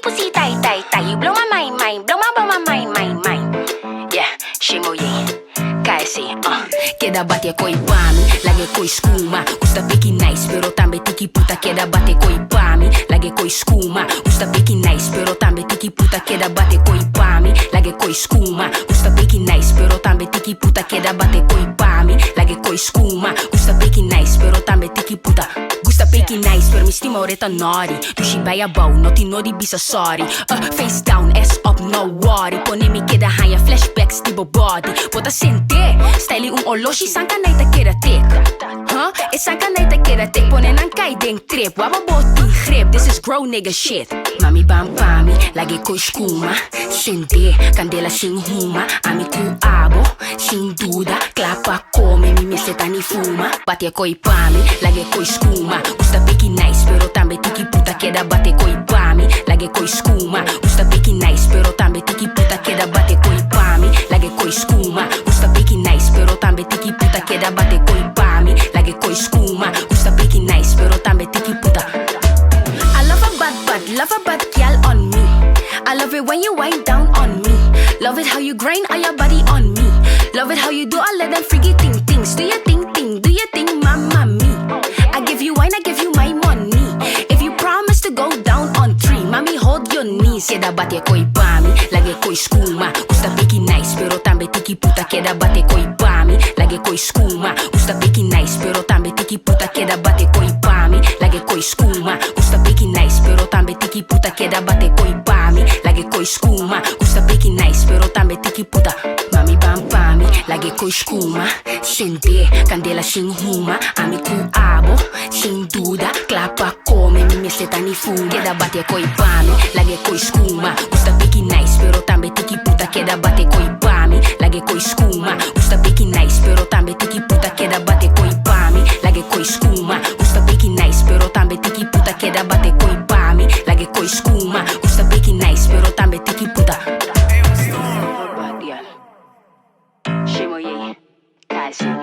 pussy tight, tight, tight. You blow my mind, mind, blow my mind, mind, mind. Yeah, Shemoj, KC, Queda bate coi pami, laghe coi scuma. Usta piki nice, pero tambe tiki puta. Queda bate coi pami, laghe coi scuma. Usta piki nice, pero tambe tiki puta. Queda bate coi pami, laghe coi scuma. Usta piki nice, pero tambe tiki puta. Queda bate coi pami, laghe coi scuma. Usta piki nice, pero tambe tiki puta. Gusta piki nice, per mi stima oreta nori. Tu shi bij a bow, not in nodi bisa sorry. Face down, ass up, no worry. Pone mi queda high, flashbacks, tipo body. Pota sente, style oloshi, sanka naita kera tek. E sanka naita kera tek. Pone nan kai den trip, waba boti grip. This is grown nigga shit. Mami bam pami, lage koi skuma. Sente, candela sin huma. Ami ku abo, sin duda. Klapa come, mi meseta ni fuma. Bate koi pami, lage koi skuma. Gusta piki nice, pero tambe tiki puta. Queda bate koi pami, lage koi skuma. Gusta piki nice, pero tambe tiki puta. Queda bate koi pami, lage koi skuma. Gusta piki nice, pero tambe tiki puta. Queda bate koi pami, lage koi skuma. Gusta piki nice, pero tambe tiki puta. I love a bad gal on me. I love it when you wind down on me. Love it how you grind all your body on me. Love it how you do all of them freaky things. Do your thing, do your thing, mama me. I give you wine, I give you my money. If you promise to go down on 3, mami hold your knees. Queda bate coi pami, laghe coi scuma. Gusta piki nice, pero tambe tiki puta. Queda bate coi pami, laghe coi scuma. Gusta piki nice, pero tambe tiki puta. Queda bate coi pami, laghe coi scuma. Gusta piki nice, pero tambe tiki puta. Queda bate coi pami, laghe coi scuma. Gusta piki nice, pero tambe tiki puta. Mami bam pami, laghe coi scuma. Sente, candela sin huma. Ami ku abo, sin duda. Klapa come, mi meseta ni fuma. Queda bate coi pami, laghe coi scuma. Gusta piki nice, pero tambe tiki puta. Queda bate coi pami, laghe coi scuma. Gusta piki nice, pero tambe tiki puta. Queda bate coi pami, laghe coi scuma. Gusta piki nice, pero tambe tiki puta. Queda bate coi pami, laghe coi scuma. Gusta piki nice, pero tambe tiki puta. Shemoj, KC.